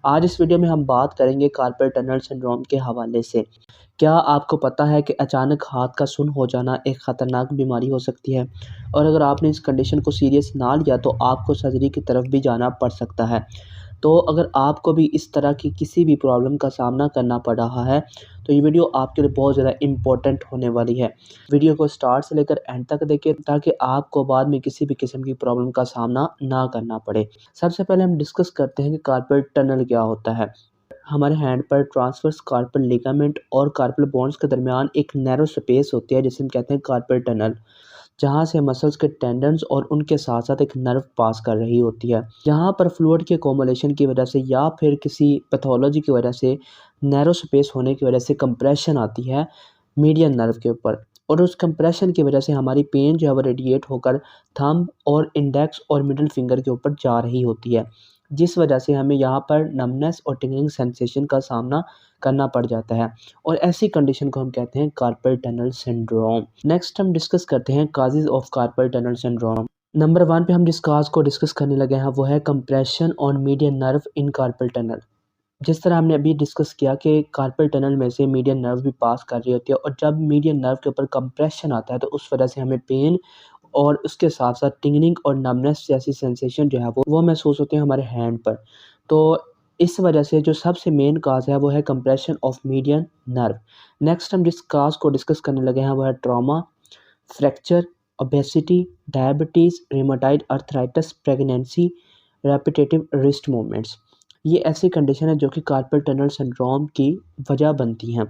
आज इस वीडियो में हम बात करेंगे कार्पल टनल सिंड्रोम के हवाले से। क्या आपको पता है कि अचानक हाथ का सुन्न हो जाना एक ख़तरनाक बीमारी हो सकती है और अगर आपने इस कंडीशन को सीरियस ना लिया तो आपको सर्जरी की तरफ भी जाना पड़ सकता है। तो अगर आपको भी इस तरह की किसी भी प्रॉब्लम का सामना करना पड़ रहा है तो ये वीडियो आपके लिए बहुत ज़्यादा इम्पोर्टेंट होने वाली है। वीडियो को स्टार्ट से लेकर एंड तक देखें ताकि आपको बाद में किसी भी किस्म की प्रॉब्लम का सामना ना करना पड़े। सबसे पहले हम डिस्कस करते हैं कि कार्पल टनल क्या होता है। हमारे हैंड पर ट्रांसवर्स कार्पल लिगामेंट और कार्पल बोन्स के दरमियान एक नैरो स्पेस होती है जिसे हम कहते हैं कार्पल टनल, जहाँ से मसल्स के टेंडन्स और उनके साथ साथ एक नर्व पास कर रही होती है। यहाँ पर फ्लूइड के अकोमोडेशन की वजह से या फिर किसी पैथोलॉजी की वजह से नैरो स्पेस होने की वजह से कंप्रेशन आती है मीडियन नर्व के ऊपर और उस कंप्रेशन की वजह से हमारी पेन जो है वो रेडिएट होकर थंब और इंडेक्स और मिडिल फिंगर के ऊपर जा रही होती है, जिस वजह से हमें यहाँ पर नमनेस और टिंगलिंग सेंसेशन का सामना करना पड़ जाता है और ऐसी कंडीशन को हम कहते हैं कार्पल टनल सिंड्रोम। नेक्स्ट हम डिस्कस करते हैं causes of carpal tunnel syndrome. Number 1 पे हम जिस काज को डिस्कस करने लगे हैं वो है compression on median nerve in carpal tunnel. जिस तरह हमने अभी डिस्कस किया कि कार्पल टनल में से मीडियन नर्व भी पास कर रही होती है और जब मीडियन नर्व के ऊपर कंप्रेशन आता है तो उस वजह से हमें पेन और उसके साथ साथ टिंगलिंग और नमनेस जैसी सेंसेशन जो है वो महसूस होते हैं हमारे हैंड पर। तो इस वजह से जो सबसे मेन काज है वो है compression of median nerve. Next हम जिस काज को डिस्कस करने लगे हैं वो है trauma, fracture, obesity, diabetes, rheumatoid arthritis, pregnancy, repetitive wrist movements. ये ऐसी कंडीशन है जो कि कार्पल टनल सिंड्रोम की वजह बनती हैं।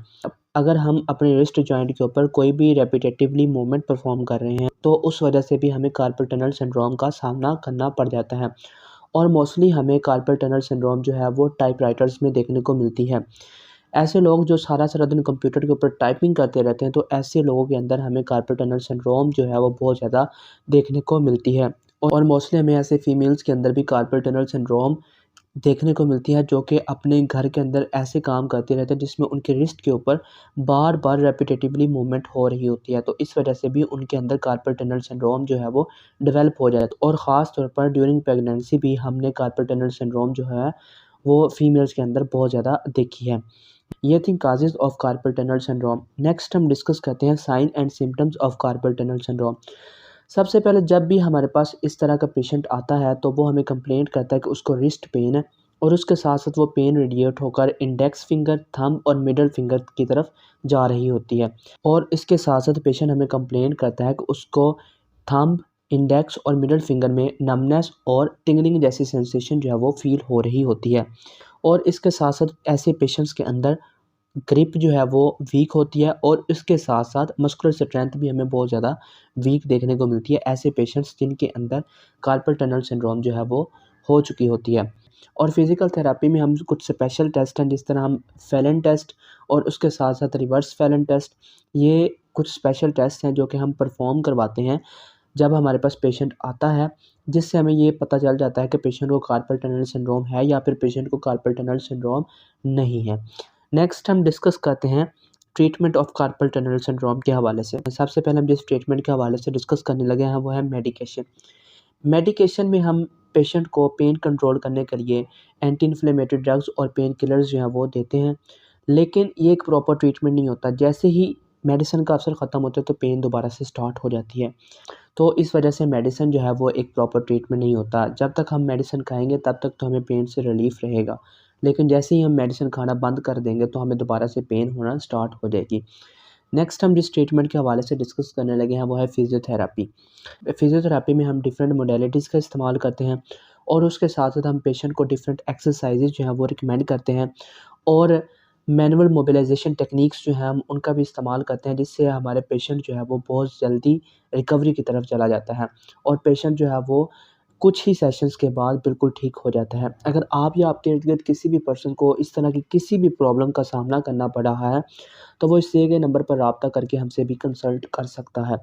अगर हम अपने रिस्ट जॉइंट के ऊपर कोई भी रेपिटेटिवली मूवमेंट परफॉर्म कर रहे हैं तो उस वजह से भी हमें कार्पल टनल सिंड्रोम का सामना करना पड़ जाता है और मोस्टली हमें कार्पल टनल सिंड्रोम जो है वो टाइपराइटर्स में देखने को मिलती है। ऐसे लोग जो सारा दिन कंप्यूटर के ऊपर टाइपिंग करते रहते हैं तो ऐसे लोगों के अंदर हमें कार्पल टनल सिंड्रोम जो है वो बहुत ज़्यादा देखने को मिलती है और मोस्टली हमें ऐसे फीमेल्स के अंदर भी कार्पल टनल सिंड्रोम देखने को मिलती है जो कि अपने घर के अंदर ऐसे काम करते रहते हैं जिसमें उनके रिस्ट के ऊपर बार-बार रेपिटेटिवली मूवमेंट हो रही होती है। तो इस वजह से भी उनके अंदर कार्पल टनल सिंड्रोम जो है वो डेवलप हो जाता है और ख़ास तौर पर ड्यूरिंग प्रेगनेंसी भी हमने कार्पल टनल सिंड्रोम जो है वो फीमेल्स के अंदर बहुत ज़्यादा देखी है। ये थी causes of carpal tunnel syndrome. Next हम डिस्कस करते हैं sign and symptoms of carpal tunnel syndrome. सबसे पहले जब भी हमारे पास इस तरह का पेशेंट आता है तो वो हमें कंप्लेंट करता है कि उसको रिस्ट पेन है और उसके साथ साथ वो पेन रेडिएट होकर इंडेक्स फिंगर, थंब और मिडल फिंगर की तरफ जा रही होती है और इसके साथ साथ पेशेंट हमें कंप्लेंट करता है कि उसको थंब, इंडेक्स और मिडल फिंगर में नमनेस और टिंगलिंग जैसी सेंसेशन जो है वो फील हो रही होती है और इसके साथ साथ ऐसे पेशेंट्स के अंदर ग्रिप जो है वो वीक होती है और इसके साथ साथ मस्कुलर स्ट्रेंथ भी हमें बहुत ज़्यादा वीक देखने को मिलती है ऐसे पेशेंट्स जिनके अंदर कार्पल टनल सिंड्रोम जो है वो हो चुकी होती है। और फिज़िकल थेरेपी में हम कुछ स्पेशल टेस्ट हैं जिस तरह हम फेलन टेस्ट और उसके साथ साथ रिवर्स फेलन टेस्ट, ये कुछ स्पेशल टेस्ट हैं जो कि हम परफॉर्म करवाते हैं जब हमारे पास पेशेंट आता है, जिससे हमें ये पता चल जाता है कि पेशेंट को कार्पल टनल सिंड्रोम है या फिर पेशेंट को कार्पल टनल सिंड्रोम नहीं है। नेक्स्ट हम डिस्कस करते हैं treatment of carpal tunnel syndrome के हवाले से। सबसे पहले हम जिस ट्रीटमेंट के हवाले से डिस्कस करने लगे हैं वो है मेडिकेशन। मेडिकेशन में हम पेशेंट को पेन कंट्रोल करने के लिए एंटी इन्फ्लेमेटरी ड्रग्स और पेन किलर्स जो हैं वो देते हैं, लेकिन ये एक प्रॉपर ट्रीटमेंट नहीं होता। जैसे ही मेडिसिन का असर ख़त्म होता है तो पेन दोबारा से स्टार्ट हो जाती है। तो इस वजह से मेडिसिन जो है वो एक प्रॉपर ट्रीटमेंट नहीं होता। जब तक हम मेडिसिन खाएँगे तब तक तो हमें पेन से रिलीफ़ रहेगा, लेकिन जैसे ही हम मेडिसिन खाना बंद कर देंगे तो हमें दोबारा से पेन होना स्टार्ट हो जाएगी। नेक्स्ट हम जिस ट्रीटमेंट के हवाले से डिस्कस करने लगे हैं वो है फिज़ियोथेरेपी। फिज़ियोथेरेपी में हम डिफरेंट मोडेलिटीज़ का इस्तेमाल करते हैं और उसके साथ-साथ हम पेशेंट को डिफरेंट एक्सरसाइज़ेज़ जो हैं वो रिकमेंड करते हैं और मैनुअल मोबिलाइज़ेशन टेक्निक्स जो हैं हम उनका भी इस्तेमाल करते हैं जिससे हमारे पेशेंट जो है वो बहुत जल्दी रिकवरी की तरफ चला जाता है और पेशेंट जो है वो कुछ ही सेशंस के बाद बिल्कुल ठीक हो जाता है। अगर आप या आपके इर्द-गिर्द किसी भी पर्सन को इस तरह की किसी भी प्रॉब्लम का सामना करना पड़ रहा है, तो वो इस दिए गए नंबर पर राब्ता करके हमसे भी कंसल्ट कर सकता है।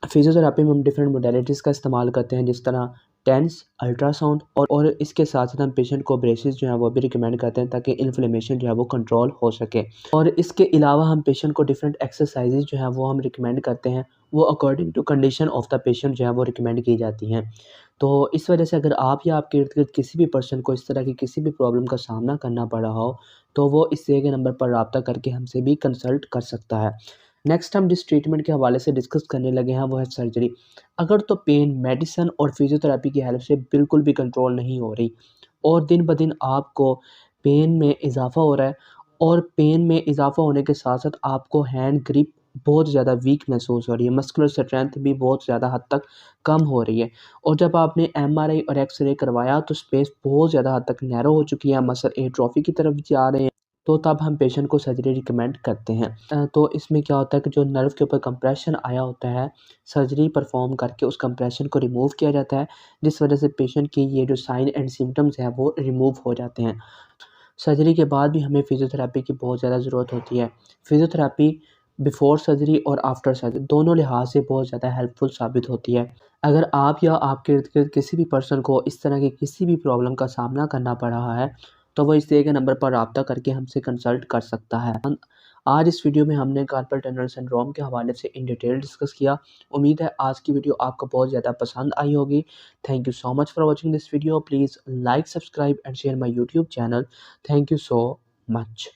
फिज़ियोथेरेपी में हम डिफरेंट मोडेलिटीज़ का इस्तेमाल करते हैं जिस तरह टेंस, अल्ट्रासाउंड और इसके साथ-साथ हम पेशेंट को ब्रेसेस जो हैं वो भी रिकमेंड करते हैं ताकि इन्फ्लेमेशन जो है वो कंट्रोल हो सके। और इसके अलावा हम पेशेंट को डिफरेंट एक्सरसाइज़ेज़ जो हैं वो हम रिकमेंड करते हैं, वो according to condition of the patient जो है वो रिकमेंड की जाती हैं। तो इस वजह से अगर आप या आपके इर्द-गिर्द किसी भी पर्सन को इस तरह की किसी भी प्रॉब्लम का सामना करना पड़ रहा हो, तो वो इस दिए गए नंबर पर राब्ता करके हमसे भी कंसल्ट कर सकता है। नेक्स्ट हम जिस ट्रीटमेंट के हवाले से डिस्कस करने लगे हैं वो है सर्जरी। अगर तो पेन मेडिसिन और फिज़ियोथेरेपी की हेल्प से बिल्कुल भी कंट्रोल नहीं हो रही और दिन ब दिन आपको पेन में इज़ाफ़ा हो रहा है और पेन में इज़ाफ़ा होने के साथ-साथ आपको हैंड ग्रिप बहुत ज़्यादा वीक महसूस हो रही है, मस्कुलर स्ट्रेंथ भी बहुत ज़्यादा हद तक कम हो रही है और जब आपने एमआरआई और एक्स-रे करवाया तो स्पेस बहुत ज़्यादा हद तक नैरो हो चुकी है, मसल एट्रोफी की तरफ जा रहे हैं, तो तब हम पेशेंट को सर्जरी रिकमेंड करते हैं। तो इसमें क्या होता है कि जो नर्व के ऊपर कंप्रेशन आया होता है, सर्जरी परफ़ॉर्म करके उस कंप्रेशन को रिमूव किया जाता है, जिस वजह से पेशेंट की ये जो साइन एंड सिम्पटम्स हैं वो रिमूव हो जाते हैं। सर्जरी के बाद भी हमें फ़िज़ियोथेरेपी की बहुत ज़्यादा ज़रूरत होती है। फ़िज़ियोथेरेपी बिफ़ोर सर्जरी और आफ्टर सर्जरी दोनों लिहाज से बहुत ज़्यादा हेल्पफुल साबित होती है। अगर आप या आपके इर्द-गिर्द किसी भी पर्सन को इस तरह की किसी भी प्रॉब्लम का सामना करना पड़ रहा है, तो वो इस दिए गए नंबर पर राब्ता करके हमसे कंसल्ट कर सकता है। आज इस वीडियो में हमने कार्पल टनल सिंड्रोम के हवाले से इन डिटेल डिस्कस किया। उम्मीद है आज की वीडियो आपको बहुत ज़्यादा पसंद आई होगी। Thank you so much for watching this video. Please like, subscribe and share my YouTube channel. Thank you so much.